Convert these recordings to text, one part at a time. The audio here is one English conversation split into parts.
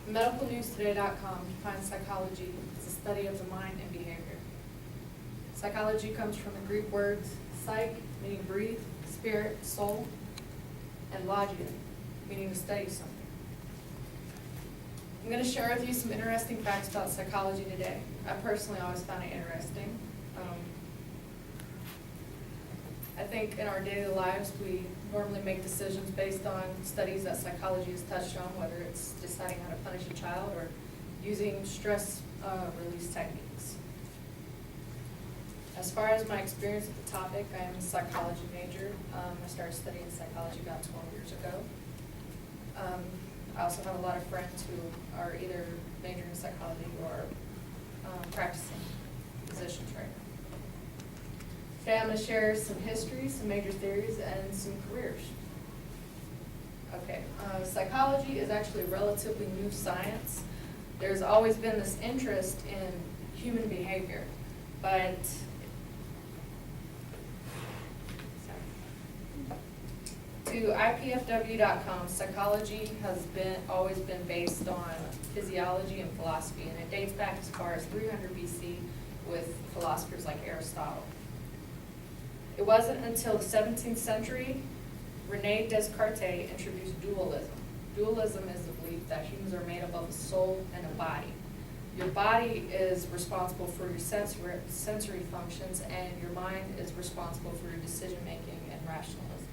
MedicalNewsToday.com defines psychology as the study of the mind and behavior. Psychology comes from the Greek words psych, meaning breathe, spirit, soul, and logia, meaning to study something. I'm going to share with you some interesting facts about psychology today. I personally always found it interesting. I think in our daily lives we normally make decisions based on studies that psychology has touched on, whether it's deciding how to punish a child or using stress release techniques. As far as my experience with the topic, I am a psychology major. I started studying psychology about 12 years ago. I also have a lot of friends who are either majoring in psychology or practicing physicians right now. Today I'm going to share some history, some major theories, and some careers. Okay, psychology is actually a relatively new science. There's always been this interest in human behavior, but to IPFW.com, psychology has always been based on physiology and philosophy, and it dates back as far as 300 BC with philosophers like Aristotle. It wasn't until the 17th century René Descartes introduced dualism. Dualism is the belief that humans are made up of a soul and a body. Your body is responsible for your sensory functions, and your mind is responsible for your decision making and rationalism.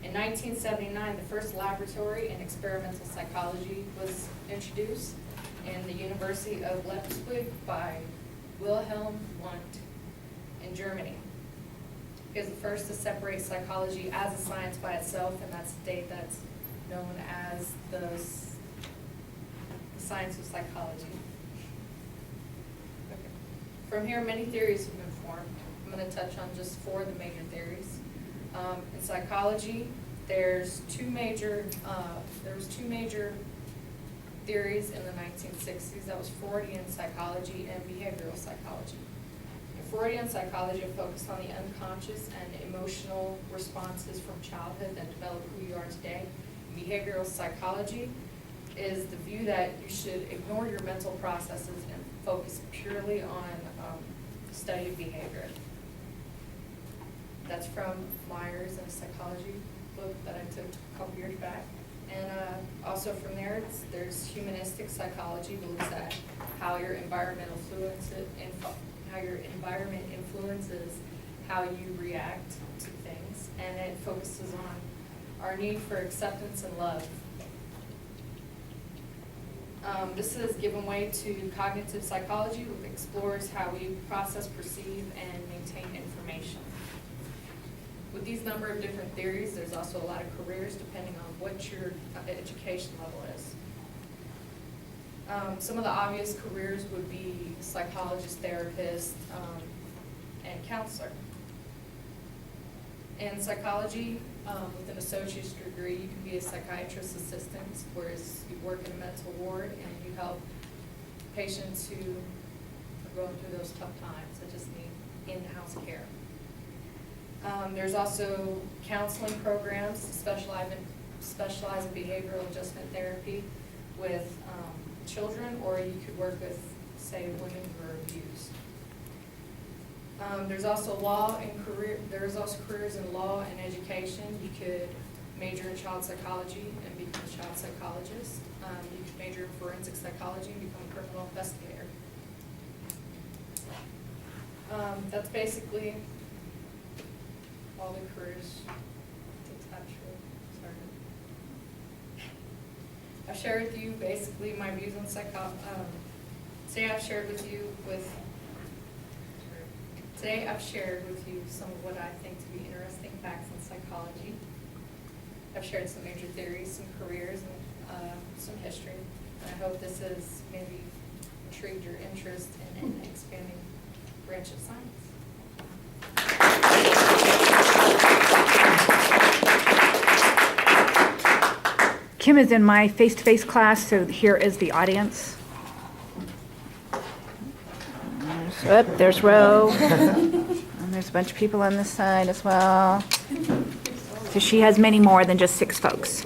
In 1979, the first laboratory in experimental psychology was introduced in the University of Leipzig by Wilhelm Wundt in Germany. He was the first to separate psychology as a science by itself, and that's the date that's known as the science of psychology. Okay. From here, many theories have been formed. I'm going to touch on just 4 of the major theories. In psychology, there's two major theories in the 1960s. That was Freudian psychology and behavioral psychology. Freudian psychology focused on the unconscious and emotional responses from childhood that develop who you are today. Behavioral psychology is the view that you should ignore your mental processes and focus purely on study of behavior. That's from Myers in a psychology book that I took a couple years back. And also from there's humanistic psychology, that looks at how your environment influences how you react to things, and it focuses on our need for acceptance and love. This has given way to cognitive psychology, which explores how we process, perceive, and maintain information. With these number of different theories, there's also a lot of careers depending on what your education level is. Some of the obvious careers would be psychologist, therapist, and counselor. In psychology, with an associate's degree, you can be a psychiatrist assistant, whereas you work in a mental ward and you help patients who are going through those tough times that just need in-house care. There's also counseling programs specialize in behavioral adjustment therapy with children, or you could work with, say, women who are abused. There's also careers in law and education. You could major in child psychology and become a child psychologist. You could major in forensic psychology and become a criminal investigator. That's basically all the careers to touch with. I've shared with you basically my views on psychology. Today I've shared with you some of what I think to be interesting facts in psychology. I've shared some major theories, some careers, and some history. And I hope this has maybe intrigued your interest in an expanding branch of science. Kim is in my face-to-face class, so here is the audience. There's Ro. And there's a bunch of people on this side as well. So she has many more than just 6 folks.